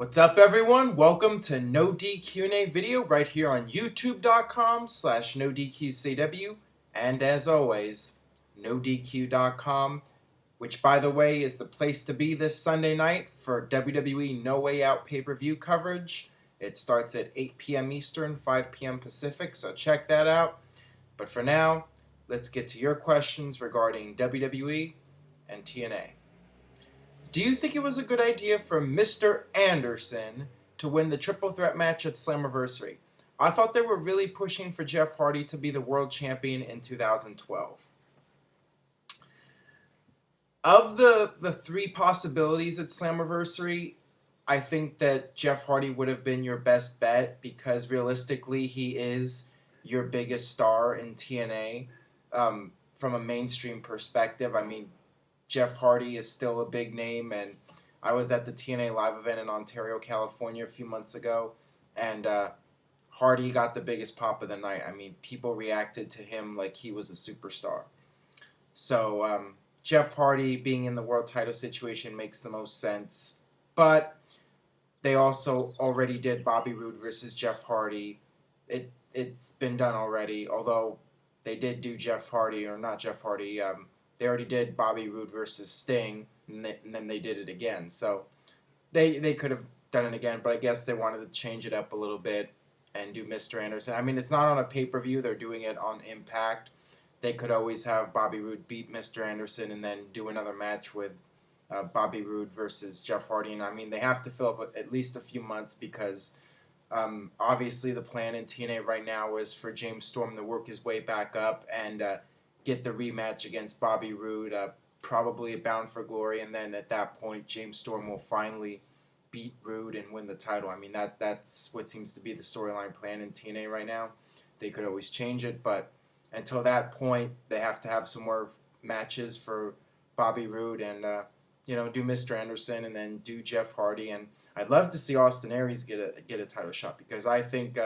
What's up, everyone? Welcome to NoDQ&A video right here on youtube.com/NoDQCW, and as always, NoDQ.com, which, by the way, is the place to be this Sunday night for WWE No Way Out pay-per-view coverage. It starts at 8 p.m. Eastern, 5 p.m. Pacific, so check that out. But for now, let's get to your questions regarding WWE and TNA. Do you think it was a good idea for Mr. Anderson to win the triple threat match at Slammiversary? I thought they were really pushing for Jeff Hardy to be the world champion in 2012. Of the three possibilities at Slammiversary, I think that Jeff Hardy would have been your best bet because realistically he is your biggest star in TNA from a mainstream perspective. I mean, Jeff Hardy is still a big name, and I was at the TNA live event in Ontario, California a few months ago, and Hardy got the biggest pop of the night. I mean, people reacted to him like he was a superstar. So Jeff Hardy being in the world title situation makes the most sense, but they also already did Bobby Roode versus Jeff Hardy. It's been done already, although they did do Jeff Hardy, or not Jeff Hardy, they already did Bobby Roode versus Sting, and then they did it again. So they could have done it again, but I guess they wanted to change it up a little bit and do Mr. Anderson. I mean, it's not on a pay-per-view. They're doing it on Impact. They could always have Bobby Roode beat Mr. Anderson and then do another match with Bobby Roode versus Jeff Hardy. And I mean, they have to fill up at least a few months because obviously the plan in TNA right now is for James Storm to work his way back up and get the rematch against Bobby Roode, probably at Bound for Glory, and then at that point, James Storm will finally beat Roode and win the title. I mean, that's what seems to be the storyline plan in TNA right now. They could always change it, but until that point, they have to have some more matches for Bobby Roode and, do Mr. Anderson and then do Jeff Hardy. And I'd love to see Austin Aries get a title shot because I think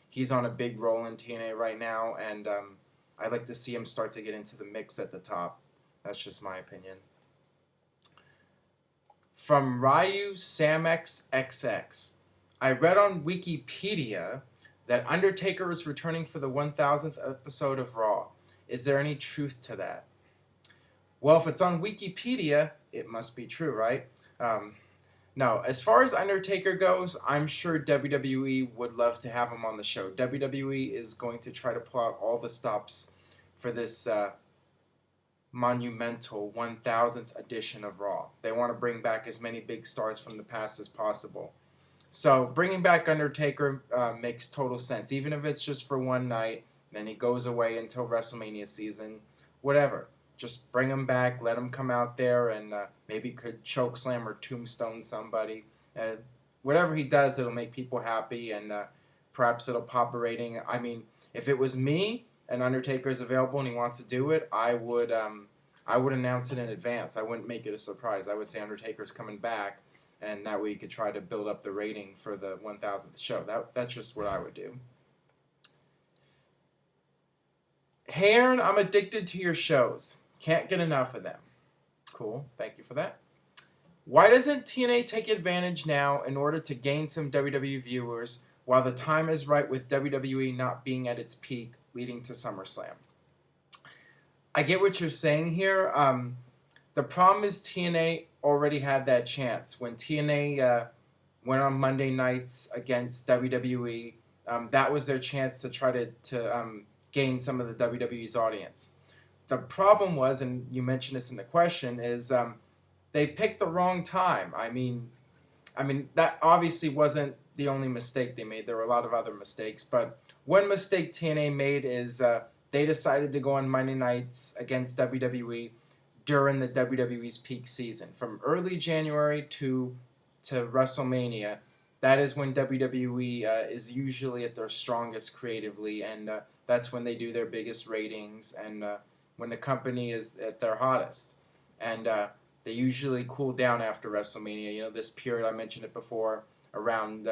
he's on a big roll in TNA right now, and I'd like to see him start to get into the mix at the top. That's just my opinion. From Ryu Samex XX. I read on Wikipedia that Undertaker is returning for the 1000th episode of Raw. Is there any truth to that? Well, if it's on Wikipedia, it must be true, right? No, as far as Undertaker goes, I'm sure WWE would love to have him on the show. WWE is going to try to pull out all the stops for this monumental 1000th edition of Raw. They want to bring back as many big stars from the past as possible. So bringing back Undertaker makes total sense. Even if it's just for one night, then he goes away until WrestleMania season, whatever. Just bring him back, let him come out there, and maybe could chokeslam or tombstone somebody. Whatever he does, it'll make people happy, and perhaps it'll pop a rating. I mean, if it was me and Undertaker is available and he wants to do it, I would announce it in advance. I wouldn't make it a surprise. I would say Undertaker's coming back, and that way you could try to build up the rating for the 1000th show. That's just what I would do. Hey Aaron, I'm addicted to your shows. Can't get enough of them. Cool, thank you for that. Why doesn't TNA take advantage now in order to gain some WWE viewers while the time is right with WWE not being at its peak leading to SummerSlam? I get what you're saying here. The problem is TNA already had that chance. When TNA went on Monday nights against WWE, that was their chance to try to gain some of the WWE's audience. The problem was, and you mentioned this in the question, is they picked the wrong time. I mean, that obviously wasn't the only mistake they made. There were a lot of other mistakes, but one mistake TNA made is they decided to go on Monday nights against WWE during the WWE's peak season. From early January to WrestleMania, that is when WWE is usually at their strongest creatively, and that's when they do their biggest ratings and when the company is at their hottest. And they usually cool down after WrestleMania. This period, I mentioned it before, around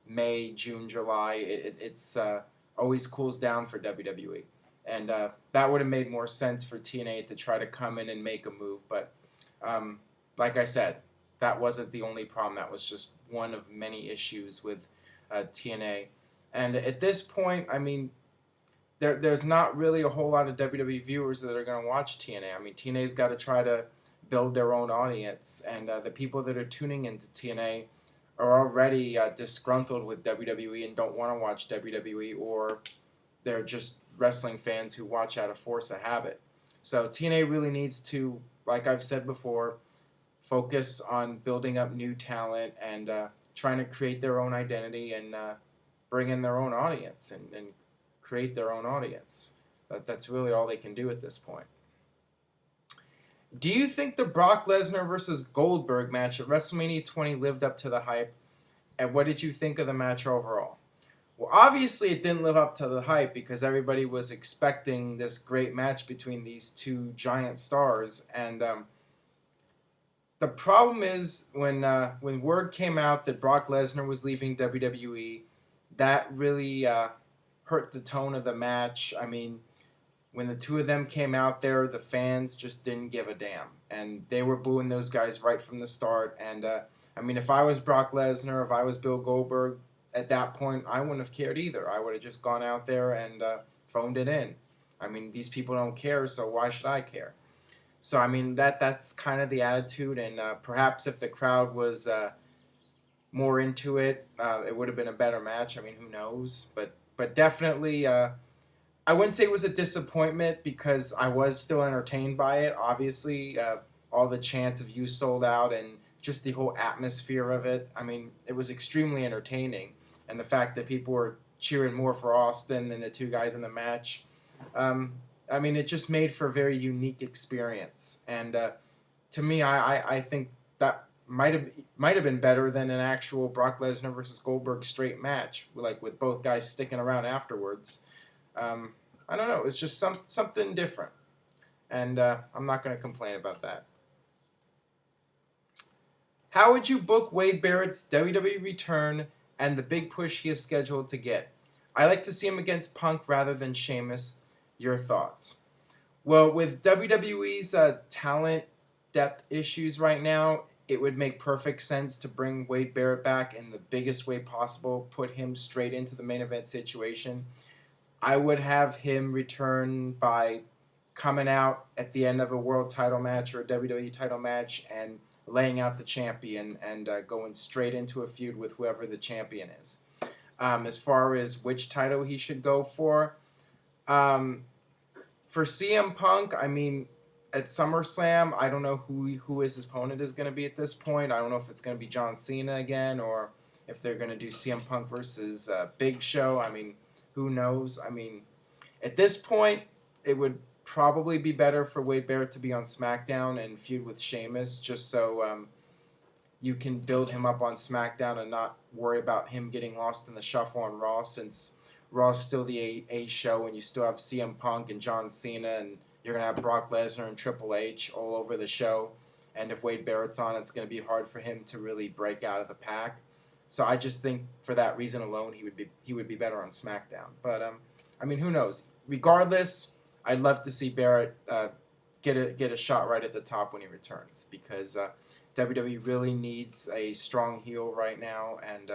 May, June, July, it's always cools down for WWE. And that would have made more sense for TNA to try to come in and make a move. But like I said, that wasn't the only problem. That was just one of many issues with TNA. And at this point, I mean, there's not really a whole lot of WWE viewers that are going to watch TNA. I mean, TNA's got to try to build their own audience, and the people that are tuning into TNA are already disgruntled with WWE and don't want to watch WWE, or they're just wrestling fans who watch out of force of habit. So TNA really needs to, like I've said before, focus on building up new talent and trying to create their own identity and bring in their own audience and create their own audience. That's really all they can do at this point. Do you think the Brock Lesnar versus Goldberg match at WrestleMania 20 lived up to the hype? And what did you think of the match overall? Well, obviously it didn't live up to the hype because everybody was expecting this great match between these two giant stars. And the problem is when word came out that Brock Lesnar was leaving WWE, that really hurt the tone of the match. I mean, when the two of them came out there, the fans just didn't give a damn. And they were booing those guys right from the start. And, I mean, if I was Brock Lesnar, if I was Bill Goldberg, at that point, I wouldn't have cared either. I would have just gone out there and phoned it in. I mean, these people don't care, so why should I care? So, I mean, that's kind of the attitude. And perhaps if the crowd was more into it, it would have been a better match. I mean, who knows? But definitely... I wouldn't say it was a disappointment because I was still entertained by it. Obviously, all the chants of "You Sold Out" and just the whole atmosphere of it. I mean, it was extremely entertaining. And the fact that people were cheering more for Austin than the two guys in the match. I mean, it just made for a very unique experience. And to me, I think that might have been better than an actual Brock Lesnar versus Goldberg straight match, like with both guys sticking around afterwards. I don't know. It's just something different, and I'm not going to complain about that. How would you book Wade Barrett's WWE return and the big push he is scheduled to get? I like to see him against Punk rather than Sheamus. Your thoughts? Well, with WWE's talent depth issues right now, it would make perfect sense to bring Wade Barrett back in the biggest way possible, put him straight into the main event situation. I would have him return by coming out at the end of a world title match or a WWE title match and laying out the champion and going straight into a feud with whoever the champion is. As far as which title he should go for CM Punk, I mean, at SummerSlam, I don't know who his opponent is going to be at this point. I don't know if it's going to be John Cena again or if they're going to do CM Punk versus Big Show. I mean, who knows? I mean, at this point, it would probably be better for Wade Barrett to be on SmackDown and feud with Sheamus just so you can build him up on SmackDown and not worry about him getting lost in the shuffle on Raw, since Raw's still the A show and you still have CM Punk and John Cena and you're going to have Brock Lesnar and Triple H all over the show. And if Wade Barrett's on, it's going to be hard for him to really break out of the pack. So I just think for that reason alone, he would be better on SmackDown. But I mean, who knows? Regardless, I'd love to see Barrett get a shot right at the top when he returns, because WWE really needs a strong heel right now, and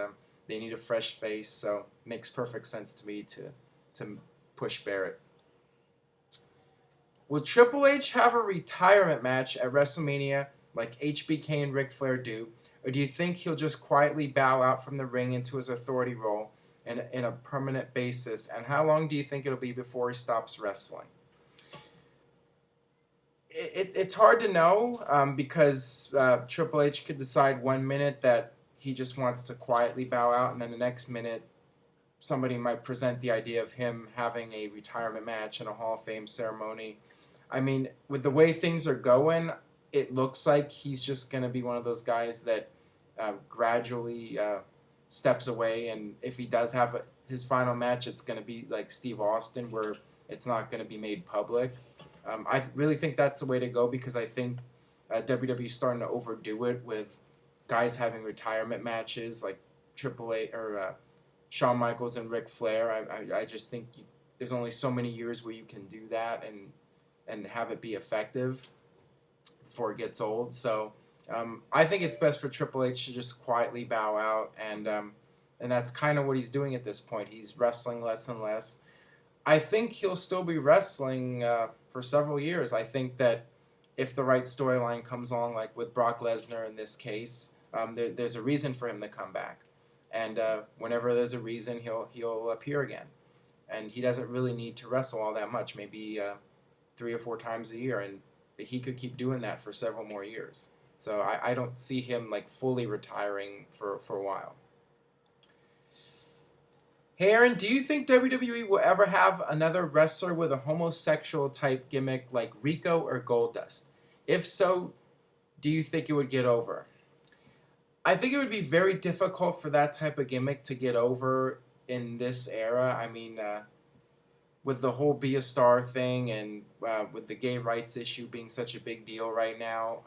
they need a fresh face. So it makes perfect sense to me to push Barrett. Will Triple H have a retirement match at WrestleMania like HBK and Ric Flair do? Or do you think he'll just quietly bow out from the ring into his authority role in a permanent basis? And how long do you think it'll be before he stops wrestling? It's hard to know because Triple H could decide 1 minute that he just wants to quietly bow out, and then the next minute somebody might present the idea of him having a retirement match and a Hall of Fame ceremony. I mean, with the way things are going, it looks like he's just going to be one of those guys that gradually steps away. And if he does have his final match, it's going to be like Steve Austin, where it's not going to be made public. I really think that's the way to go, because I think WWE is starting to overdo it with guys having retirement matches like Triple H or Shawn Michaels and Ric Flair. I just think there's only so many years where you can do that and have it be effective before it gets old. So I think it's best for Triple H to just quietly bow out, and that's kind of what he's doing at this point. He's wrestling less and less. I think he'll still be wrestling for several years. I think that if the right storyline comes along, like with Brock Lesnar in this case, there's a reason for him to come back, and whenever there's a reason, he'll appear again, and he doesn't really need to wrestle all that much, maybe 3 or 4 times a year, and he could keep doing that for several more years. So I don't see him like fully retiring for a while. Hey Aaron, do you think WWE will ever have another wrestler with a homosexual type gimmick like Rico or Goldust? If so, do you think it would get over? I think it would be very difficult for that type of gimmick to get over in this era. I mean, with the whole Be a Star thing and with the gay rights issue being such a big deal right now,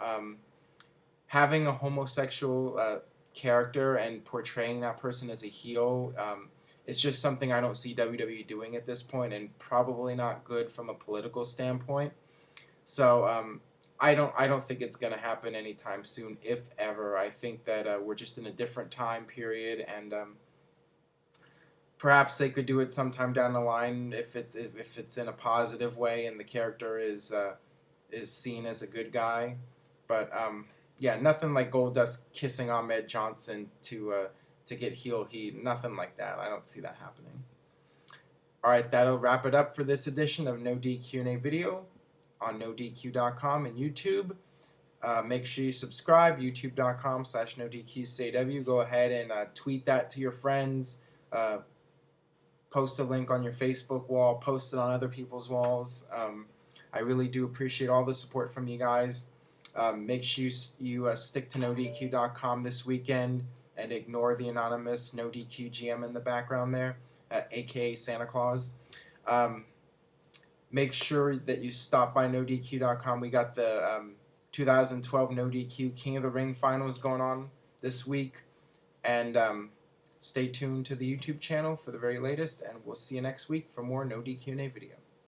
having a homosexual character and portraying that person as a heel, it's just something I don't see WWE doing at this point, and probably not good from a political standpoint. So I don't think it's going to happen anytime soon, if ever. I think that we're just in a different time period, and perhaps they could do it sometime down the line if it's in a positive way and the character is seen as a good guy. But yeah, nothing like Goldust kissing Ahmed Johnson to get heel heat. Nothing like that. I don't see that happening. All right, that'll wrap it up for this edition of No DQ&A Video on NoDQ.com and YouTube. Make sure you subscribe, youtube.com/NoDQCAW. Go ahead and tweet that to your friends. Post a link on your Facebook wall. Post it on other people's walls. I really do appreciate all the support from you guys. Make sure you stick to NoDQ.com this weekend and ignore the anonymous NoDQ GM in the background there, aka Santa Claus. Make sure that you stop by NoDQ.com. We got the 2012 NoDQ King of the Ring finals going on this week. And stay tuned to the YouTube channel for the very latest. And we'll see you next week for more NoDQ&A Video.